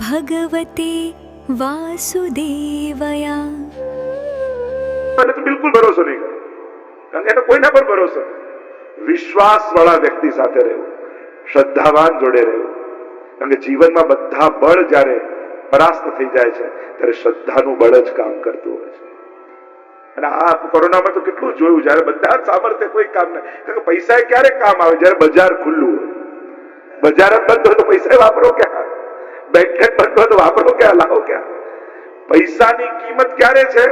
ભગવતે વાસુદેવયા. મને તો બિલકુલ ભરોસો નહીં કરે, કારણ કે એનો કોઈના પર ભરોસો નહીં. વિશ્વાસ વાળા વ્યક્તિ સાથે રહેવું, શ્રદ્ધાવાન જોડે રહેવું, કારણ કે જીવનમાં બધા બળ જ્યારે પરાસ્ત થઈ જાય છે ત્યારે શ્રદ્ધાનું બળ જ કામ કરતું હોય છે. અને આ કોરોનામાં તો કેટલું જોયું, જયારે બધા જ સામર્થ્ય કોઈ કામ નહીં, કારણ કે પૈસા ક્યારે કામ આવે? જયારે બજાર ખુલ્લું હોય. બજાર જ બંધ હોય તો પૈસા વાપરો ક્યાં? બેંક બંધ હોય તો વાપરો ક્યાં? લાવો ક્યાં? પૈસાની કિંમત ક્યારે છે?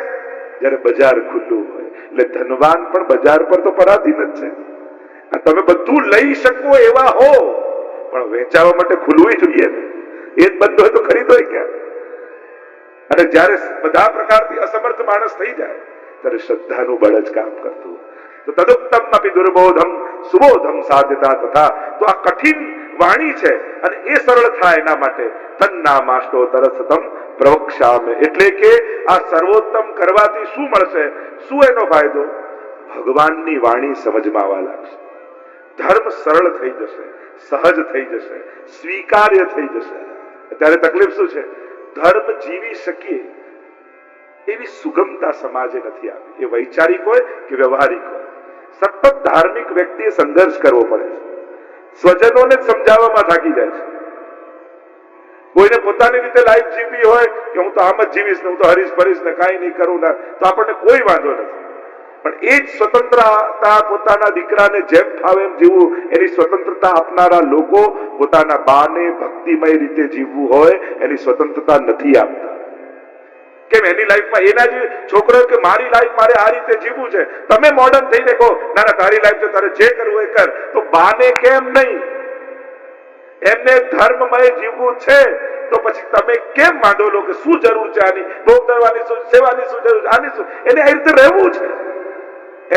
જયારે બજાર ખુલ્લું હોય. એટલે ધનવાન પણ બજાર પર તો પરાધીન જ છે. તમે બધું લઈ શકો એવા હો, પણ વેચાવા માટે ખુલવું જોઈએ ને. એ જ બંધ હોય તો ખરીદોય ક્યાં? અને જયારે બધા પ્રકારથી અસમર્થ માણસ થઈ જાય ત્યારે શ્રદ્ધાનું બળ જ કામ કરતું. તો તદુત્તમ અપી દુર્બોધમ સુબોધમ સાધ્યતા તથા. તો આ કઠિન વાણી છે અને એ સરળ થાય એના માટે તન્નામાષ્ટો તરસતમ પ્રવક્ષ્યામે. એટલે કે આ સર્વોત્તમ કરવાથી શું મળશે? શું એનો ફાયદો? ભગવાનની વાણી સમજમાં આવવા લાગશે. ધર્મ સરળ થઈ જશે, સહજ થઈ જશે, સ્વીકાર્ય થઈ જશે. ત્યારે તકલીફ શું છે? ધર્મ જીવી શકીએ એવી સુગમતા સમાજે નથી આવી. એ વૈચારિક હોય કે વ્યવહારિક હોય, સતત ધાર્મિક વ્યક્તિએ સંઘર્ષ કરવો પડે છે. સ્વજનોને સમજાવવામાં થાકી જાય છે. કોઈને પોતાની રીતે લાઈફ જીવવી હોય કે હું તો આમ જ જીવીશ ને, હું તો હરીશ ફરીશ ને, કાંઈ નહીં કરું ને, તો આપણને કોઈ વાંધો નથી. પણ એ જ સ્વતંત્રતા પોતાના દીકરાને જેમ ફાવે એમ જીવવું, એની સ્વતંત્રતા આપનારા લોકો પોતાના બાને ભક્તિમય રીતે જીવવું હોય એની સ્વતંત્રતા નથી આપતા. કેમ? એની લાઈફમાં એના જે છોકરો કે મારી લાઈફ મારે આ રીતે જીવવું છે, તમે મોડર્ન થઈને કહો ના ના તારી લાઈફ છે, તારે જે કરવું એ કર, તો બાને કેમ નહીં? એમને ધર્મમય જીવવું છે તો પછી તમે કેમ માંડો લો કે શું જરૂર છે આની? ભોગ કરવાની શું, સેવાની શું જરૂર છે, આની શું? એને આ રીતે રહેવું છે,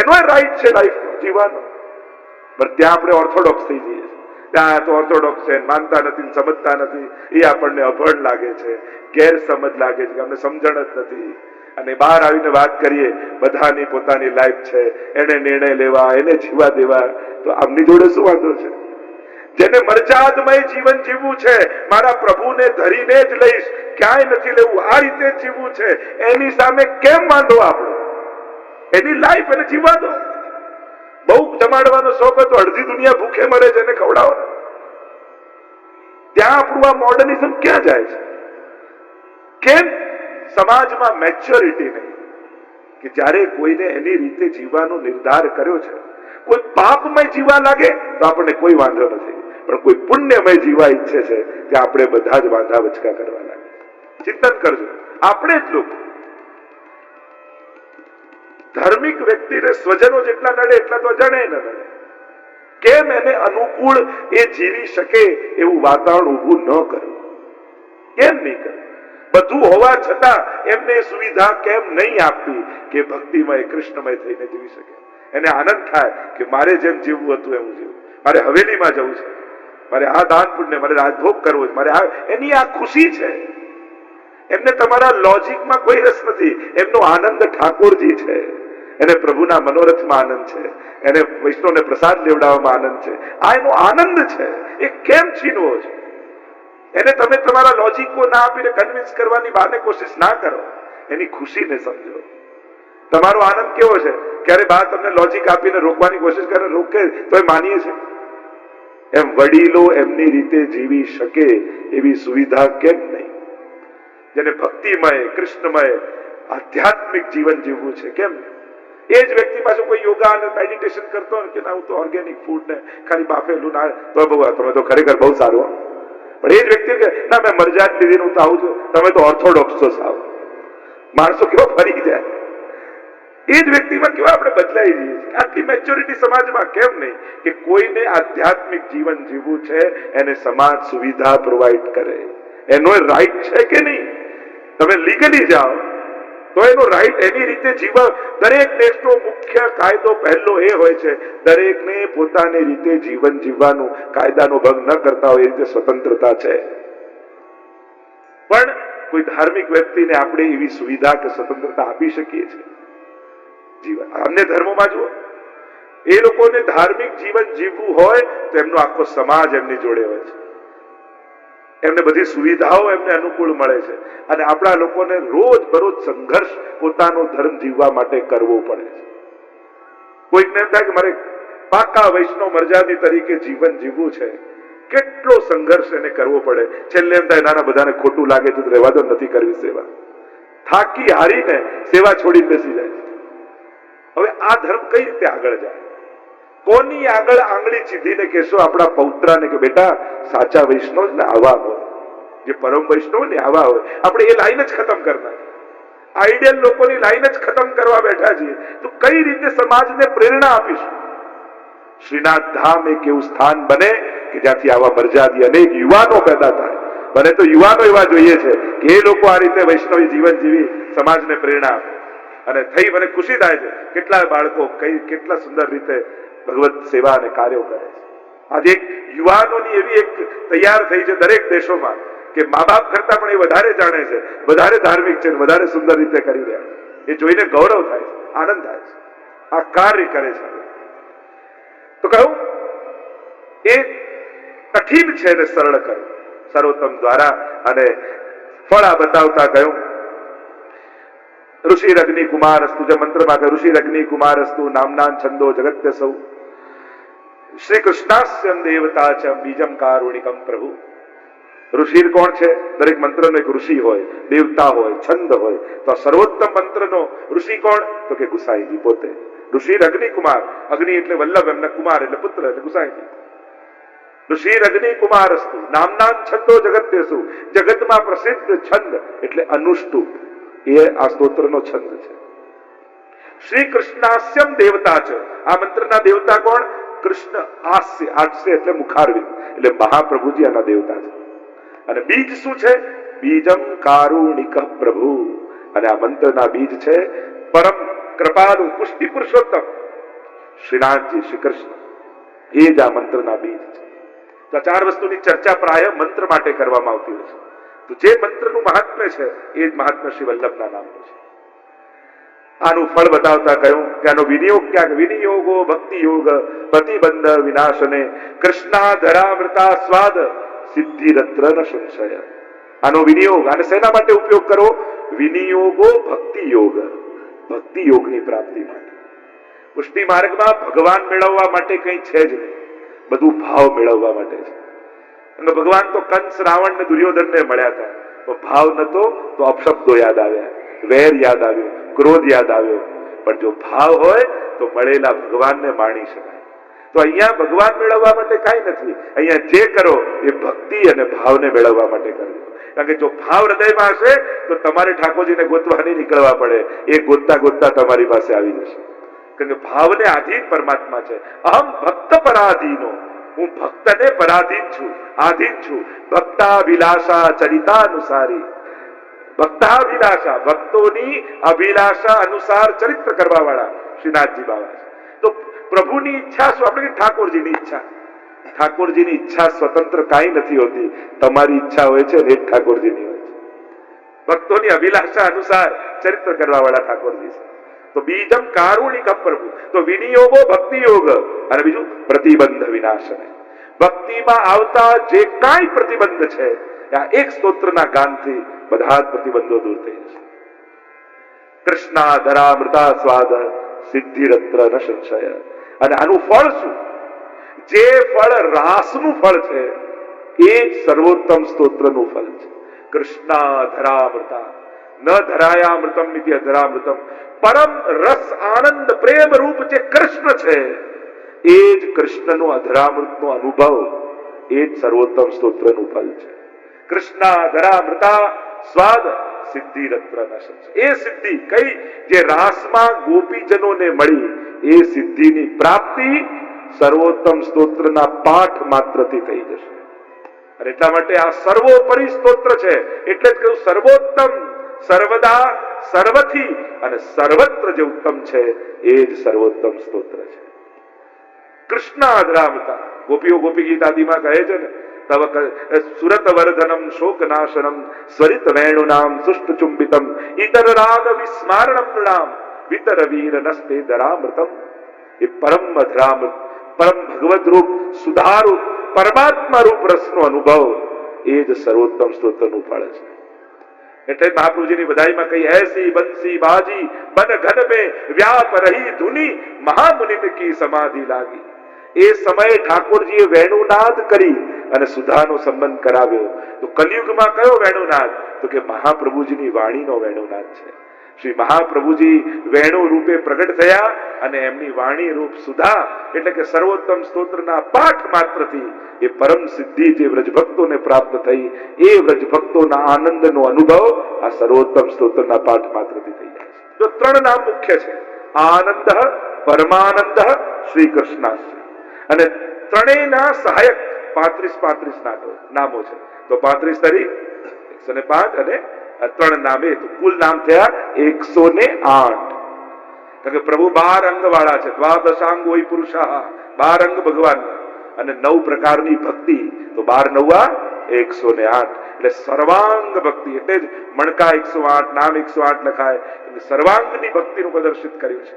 એનો રાઈટ છે લાઈફ જીવવાનો. પણ ત્યાં આપણે ઓર્થોડોક્સ થઈ જઈએ છીએ. ત્યાં તો ઓર્થોડોક્સ છે, માનતા નથી, સમજતા નથી. એ આપણને અભણ લાગે છે, ગેરસમજ લાગે છે, અમને સમજણ જ નથી. અને બહાર આવીને વાત કરીએ બધાની પોતાની લાઈફ છે, એને નિર્ણય લેવા, એને જીવા દેવા, તો આમની જોડે શું વાંધો છે? જેને મર્યાદમય જીવન જીવવું છે, મારા પ્રભુને ધરીને જ લઈશ, ક્યાંય નથી લેવું, આ રીતે જીવવું છે, એની સામે કેમ વાંધો આપણો? એની લાઈફ એને જીવવા દો. બહુ જમાડવાનો શોખ હોય તો અડધી દુનિયા ભૂખે મરે છે, એને ખવડાવો. ત્યાં આપણું આ મોડર્નિઝમ ક્યાં જાય છે? કેમ સમાજમાં મેચ્યોરિટી નહીં? કે જ્યારે કોઈને એની રીતે જીવવાનો નિર્ધાર કર્યો છે, કોઈ પાપમય જીવવા લાગે તો આપણને કોઈ વાંધો નથી, પણ કોઈ પુણ્યમય જીવવા ઈચ્છે છે ત્યાં આપણે બધા જ વાંધા વચકા કરવા લાગે. ચિંતન કરજો. આપણે જ લોકો ધાર્મિક વ્યક્તિને સ્વજનો જેટલા નડે એટલા તો અજાણે ન નડે. કેમ એને અનુકૂળ એ જીવી શકે એવું વાતાવરણ ઊભું ન કરવું? કેમ નહીં કરવું? બધું હોવા છતાં એમને સુવિધા કેમ નહીં આપવી કે ભક્તિમય કૃષ્ણમય થઈને જીવી શકે? એને આનંદ થાય કે મારે જેમ જીવવું હતું એવું જીવવું, મારે હવેલીમાં જવું છે, મારે આ દાન પુણ્ય, મારે રાજભોગ કરવો છે, મારે એની આ ખુશી છે. એમને તમારા લોજિકમાં કોઈ રસ નથી. એમનો આનંદ ઠાકોરજી છે, એને પ્રભુના મનોરથમાં આનંદ છે, એને વૈષ્ણવને પ્રસાદ લેવડાવવામાં આનંદ છે. આ એનો આનંદ છે. એ કેમ છીનવો છે? એને તમે તમારા લોજિકો ના આપીને કન્વિન્સ કરવાની બહાને કોશિશ ના કરો. એની ખુશીને સમજો. તમારો આનંદ કેવો છે? ક્યારે બા તમને લોજિક આપીને રોકવાની કોશિશ કરે, રોકે તો એ માનીએ છે. એમ વડીલો એમની રીતે જીવી શકે એવી સુવિધા કેમ નહીં? જેને ભક્તિમય કૃષ્ણમય આધ્યાત્મિક જીવન જીવવું છે, કેમ? એ જ વ્યક્તિ પાછું કોઈ યોગા અને મેડિટેશન કરતો હોય કે ના હું તો ઓર્ગેનિક ફૂડ ને ખાલી બાફેલું ના, તો બહુ તમે તો ખરેખર બહુ સારું. પણ એ જ વ્યક્તિ કે ના મેં મરજાદ લીધી હું તો આવું છું, તમે તો ઓર્થોડોક્સ છો સાવ. માણસો કેવો ફરી જાય. એ જ વ્યક્તિમાં કેવા આપણે બદલાઈ જઈએ છીએ. આટલી મેચ્યોરિટી સમાજમાં કેમ નહીં કે કોઈને આધ્યાત્મિક જીવન જીવવું છે એને સમાજ સુવિધા પ્રોવાઈડ કરે? એનો રાઈટ છે કે નહીં? તમે લીગલી જાઓ તો એનો રાઈટ એની રીતે જીવવા. દરેક દેશનો મુખ્ય કાયદો પહેલો એ હોય છે દરેકને પોતાની રીતે જીવન જીવવાનું, કાયદાનો ભંગ ન કરતા હોય એ રીતે સ્વતંત્રતા છે. પણ કોઈ ધાર્મિક વ્યક્તિને આપણે એવી સુવિધા કે સ્વતંત્રતા આપી શકીએ છીએ? જીવન અન્ય ધર્મોમાં જુઓ, એ લોકોને ધાર્મિક જીવન જીવવું હોય તો એમનો આખો સમાજ એમની જોડે હોય છે. એમને બધી સુવિધાઓ એમને અનુકૂળ મળે છે અને આપણા લોકોને રોજ બરોજ સંઘર્ષ પોતાનો ધર્મ જીવવા માટે કરવો પડે છે. કોઈકને એમ થાય કે મારે પાકા વૈષ્ણવ મર્યાદી તરીકે જીવન જીવવું છે, કેટલો સંઘર્ષ એને કરવો પડે. છેલ્લે એમ થાય નાના બધાને ખોટું લાગે તો રહેવા દો, નથી કરવી સેવા. થાકી હારીને સેવા છોડી બેસી જાય છે. હવે આ ધર્મ કઈ રીતે આગળ જાય? કોની આગળ આંગળી ચીધીને કહેશો? આપણા પૌત્રાને કે બેટા સાચા વૈષ્ણવ ને આવા હોય, જે પરમ વૈષ્ણવ ને આવા હોય. આપણે એ લાઈન જ ખતમ કરના, આઈડિયલ લોકોની લાઈન જ ખતમ કરવા બેઠા છીએ, તો કઈ રીતે સમાજને પ્રેરણા આપીશું? શ્રીનાથ ધામ એક એવું સ્થાન બને કે જ્યાંથી આવા મર્યાદી અનેક યુવાનો પેદા થાય. મને તો યુવાનો એવા જોઈએ છે કે એ લોકો આ રીતે વૈષ્ણવી જીવન જીવી સમાજને પ્રેરણા આપે. અને થઈ મને ખુશી થાય છે કેટલા બાળકો કેટલા સુંદર રીતે ભગવત સેવા અને કાર્યો કરે છે. આજે એક યુવાનોની એવી એક તૈયાર થઈ છે દરેક દેશોમાં કે મા બાપ કરતા પણ એ વધારે જાણે છે, વધારે ધાર્મિક છે, વધારે સુંદર રીતે કરી રહ્યા છે. એ જોઈને ગૌરવ થાય છે, આનંદ થાય છે. આ કાર્ય કરે છે. તો કહું એ કઠિન છે એને સરળ કર્યું સર્વોત્તમ દ્વારા. અને ફળ આ બતાવતા કહ્યું ઋષિ અગ્નિ કુમાર અસ્તુ. જે મંત્રમાં કહ્યું ઋષિ અગ્નિ કુમાર અસ્તુ નામના છંદો જગત્ય સૌ શ્રી કૃષ્ણાસ્યમ દેવતા ચ બીજમ કારુણિકમ પ્રભુ. ઋષિ કોણ છે? દરેક મંત્રનો એક ઋષિ હોય, દેવતા હોય, છંદ હોય. તો સર્વોત્તમ મંત્રનો ઋષિ કોણ? તો કે ગુસાઈજી પોતે. ઋષિ અગ્નિ કુમાર, અગ્નિ એટલે વલ્લભ, એમના કુમાર એટલે પુત્ર એટલે ગુસાઈજી. ઋષિ અગ્નિ કુમાર અસ્તુ નામના છંદો જગત્યસુ. જગતમાં પ્રસિદ્ધ છંદ એટલે અનુષ્ટુપ, એ આ સ્તોત્રનો છંદ છે. શ્રી કૃષ્ણાસ્યમ દેવતા છે. આ મંત્રના દેવતા કોણ? કૃષ્ણ. હાસ્ય, હાસ્ય એટલે મુખારવિંદ, એટલે મહાપ્રભુજી આના દેવતા છે. અને બીજ શું છે? બીજમ કારુણિક પ્રભુ. અને આ મંત્રના બીજ છે પરમ કૃપાળુ પુષ્ટિ પુરુષોત્તમ શ્રીનાથજી, શ્રી કૃષ્ણ. એ જ આ મંત્રના બીજ છે. તો ચાર વસ્તુની ચર્ચા પ્રાય મંત્ર માટે કરવામાં આવતી હોય છે. તો જે મંત્રનું મહાત્મ્ય છે એ જ મહાત્મ્ય શ્રી વલ્લભના નામનું છે. આનું ફળ બતાવતા કહ્યું કે આનો વિનિયોગ ક્યાં? વિનિયોગો ભક્તિ યોગ પ્રતિબંધ વિનાશને કૃષ્ણાધરામૃતા સ્વાદ સિદ્ધિરત્ર ન સંશય. આનો વિનિયોગ, આને શેના માટે ઉપયોગ કરો? વિનિયોગો ભક્તિ યોગ, ભક્તિ યોગની પ્રાપ્તિ માટે. પુષ્ટિ માર્ગમાં ભગવાન મેળવવા માટે કઈ છે જ નહીં, બધું ભાવ મેળવવા માટે છે. અને ભગવાન તો કંસ, રાવણ ને દુર્યોધન ને મળ્યા હતા, તો ભાવ નતો તો અપશબ્દો યાદ આવ્યા, વેર યાદ આવ્યો, ક્રોધ યાદ આવ્યો. પણ જો ભાવ હોય તો મળેલા ભગવાનને માણી શકાય. તો અહીંયા ભગવાન મેળવવા માટે કાંઈ નથી. અહીંયા જે કરો એ ભક્તિ અને ભાવને મેળવવા માટે કરજો. કારણ કે જો ભાવ હૃદયમાં હશે તો તમારે ઠાકોરજીને ગોતવા નહીં નીકળવા પડે, એ ગોતતા ગોતતા તમારી પાસે આવી જશે. કારણ કે ભાવને આધીન પરમાત્મા છે. અહમ ભક્ત પરાધીનો, હું ભક્તને પરાધીન છું, આધીન છું. ભક્તાભિલાષા ચરિતાનુસારી. ભક્તાભિલાષા, ભક્તોની અભિલાષા અનુસાર ચરિત્ર કરવા વાળા શ્રીનાથજી બાબા છે. તો પ્રભુની ઈચ્છા શું? આપણે ઠાકોરજીની ઈચ્છા. ઠાકોરજીની ઈચ્છા સ્વતંત્ર કાંઈ નથી હોતી, તમારી ઈચ્છા હોય છે ને એ ઠાકોરજીની હોય છે. ભક્તોની અભિલાષા અનુસાર ચરિત્ર કરવા વાળા ઠાકોરજી છે. તો બીજમ કારુણિક પ્રભુ. તો વિનિયોગો ભક્તિ યોગ, અને બીજું પ્રતિબંધ વિનાશને. ભક્તિમાં આવતા જે કાંઈ પ્રતિબંધ છે આ એક સ્તોત્રના ગાનથી બધા જ પ્રતિબંધો દૂર થઈ જશે. કૃષ્ણાધરામૃતા સ્વાદ સિદ્ધિરત્ર ન સંશય. અને આનું ફળ શું? જે ફળ રાસનું ફળ છે એ જ સર્વોત્તમ સ્તોત્રનું ફળ છે. કૃષ્ણાધરામૃતા ન ધરાયામૃતમ ઇતિ અધરામૃતમ. પરમ રસ આનંદ પ્રેમ રૂપ જે કૃષ્ણ છે એ જ કૃષ્ણનો અધરામૃતનો અનુભવ, એ જ સર્વોત્તમ સ્તોત્રનું ફળ છે. કૃષ્ણાધરામૃતા સ્વાદ સિદ્ધિરત્ર ન સંશય. એ સિદ્ધિ કઈ? જે રાસમાં ગોપીજનોને મળી એ સિદ્ધિની પ્રાપ્તિ સર્વોત્તમ સ્તોત્રના પાઠ માત્રથી થઈ જશે. અને એટલા માટે આ સર્વોપરી સ્તોત્ર છે. એટલે જ કહ્યું સર્વોત્તમ, સર્વદા, સર્વથી અને સર્વત્ર જે ઉત્તમ છે એ જ સર્વોત્તમ સ્તોત્ર છે. કૃષ્ણાધરામૃતા. ગોપીઓ ગોપી ગીત આદિમાં કહે છે ને, તવ સુરત વર્ધનમ શોકનાશનમ સ્વરિત વેણુનામ સુષ્ટ ચુંબિતમ ઇતર રાગ વિસ્મારણમ નૃણામ વિતર વીર નસ્તે ધરામૃતમ. એ પરમ અધરામૃત, પરમ ભગવદ રૂપ, સુધારૂપ, પરમાત્મા રૂપ રસનો અનુભવ એ જ સર્વોત્તમ સ્તોત્રનું ફળ છે. એટલે મહાપ્રભુજીની બધાઈમાં કઈ એસી બંસી બાજી બન ઘન में વ્યાપ રહી ધુની મહામુનિ કી સમાધિ લાગી. એ સમયે ઠાકોરજીએ વેણુનાદ કરી અને સુધાનો સંબંધ કરાવ્યો. તો કલયુગમાં કયો વેણુનાદ? તો કે મહાપ્રભુજીની વાણીનો વેણુનાદ છે. શ્રી મહાપ્રભુજી વેણુ રૂપે પ્રગટ થયા અને એમની વાણી રૂપ સુધા એટલે કે સર્વોત્તમ સ્તોત્રના પાઠ માત્રથી એ પરમ સિદ્ધિ જે વ્રજભક્તોને પ્રાપ્ત થઈ, એ વ્રજભક્તોના આનંદનો અનુભવ આ સર્વોત્તમ સ્તોત્રના પાઠ માત્રથી થઈ જાય છે. તો ત્રણ નામ મુખ્ય છે: આનંદ, પરમાનંદ, શ્રી કૃષ્ણાસ્ય. અને ત્રણેયના સહાયક 35 નામો છે. તો 35 તરી 105 અને 3 નામે તો કુલ નામ થયા 108. કારણ કે પ્રભુ 12 અંગ વાળા છે. દ્વાદશાંગ હોય પુરુષા, 12 અંગ ભગવાન અને 9 પ્રકારની ભક્તિ. તો 12 નવા 108 એટલે સર્વાંગ ભક્તિ. એટલે જ મણકા 108, નામ 108 લખાય. સર્વાંગની ભક્તિનું પ્રદર્શિત કર્યું છે.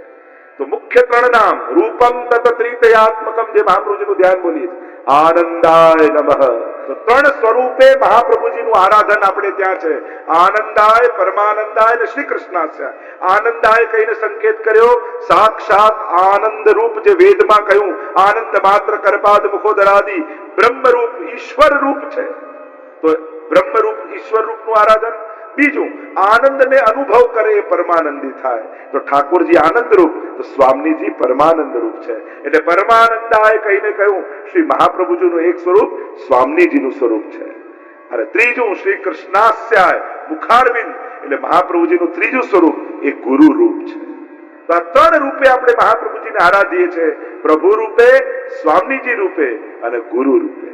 તો મુખ્ય 3 નામ રૂપમ તત ત્રિતયાત્મકમ, જે મહાપ્રભુજીનું ધ્યાન બોલીએ આનંદાય નમઃ. તો 3 સ્વરૂપે મહાપ્રભુજીનું આરાધન આપણે ત્યાં છે: આનંદાય, પરમાનંદાય અને શ્રી કૃષ્ણાસ્ય. આનંદાય કહીને સંકેત કર્યો સાક્ષાત આનંદ રૂપ, જે વેદમાં કહ્યું આનંદ માત્ર કરપાદ મુખોદરાદિ બ્રહ્મરૂપ ઈશ્વર રૂપ છે. તો બ્રહ્મરૂપ ઈશ્વર રૂપનું આરાધન. બીજું, આનંદને અનુભવ કરે એ પરમાનંદી થાય. તો ઠાકોરજી આનંદ રૂપ, તો સ્વામીજી પરમાનંદ રૂપ છે. એટલે પરમાનંદાય કહીને કહ્યું શ્રી મહાપ્રભુજીનું એક સ્વરૂપ સ્વામીજીનું સ્વરૂપ છે. અને ત્રીજું શ્રી કૃષ્ણાસ્યાય મુખારવિંદ, એટલે મહાપ્રભુજીનું ત્રીજું સ્વરૂપ એ ગુરુ રૂપ છે. તો આ 3 રૂપે આપણે મહાપ્રભુજીને આરાધીએ છીએ: પ્રભુ રૂપે, સ્વામીજી રૂપે અને ગુરુ રૂપે.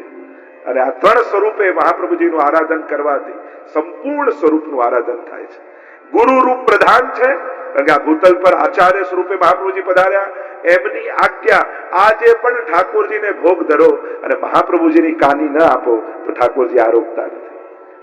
અને આ 3 સ્વરૂપે મહાપ્રભુજીનું આરાધન કરવાથી સંપૂર્ણ સ્વરૂપનું આરાધન થાય છે. ગુરુ રૂપ પ્રધાન છે, કારણ કે આ ભૂતલ પર આચાર્ય સ્વરૂપે મહાપ્રભુજી પધાર્યા. એમની આજ્ઞા આજે પણ ઠાકોરજીને ભોગ ધરો અને મહાપ્રભુજીની કાની ન આપો તો ઠાકોરજી આરોગતા નથી.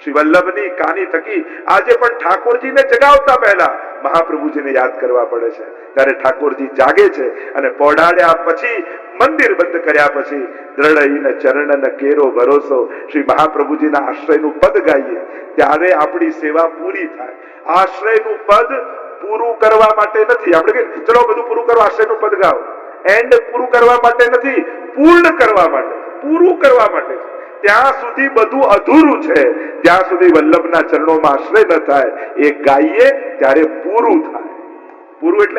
શ્રી વલ્લભની કાની થકી આજે પણ ઠાકોરજીને જગાવતા પહેલા મહાપ્રભુજીને યાદ કરવા પડે છે. ત્યારે ઠાકોરજી જાગે છે અને પોઢાડ્યા પછી, મંદિર બંધ કર્યા પછી દ્રઢ ચરણ કેરો ભરોસો, શ્રી મહાપ્રભુજીના આશ્રયનું પદ ગાઈએ ત્યારે આપણી સેવા પૂરી થાય. આશ્રયનું પદ પૂરું કરવા માટે નથી. આપણે કે ચલો બધું પૂરું કરો, આશ્રયનું પદ ગાઓ. એન્ડ પૂરું કરવા માટે નથી, પૂર્ણ કરવા માટે, પૂરું કરવા માટે. ત્યાં સુધી બધું અધૂરું છે. જ્યાં સુધી વલ્લભના ચરણોમાં આશ્રય ન થાય એ ગાઈએ ત્યારે પૂરું થાય. પૂરું એટલે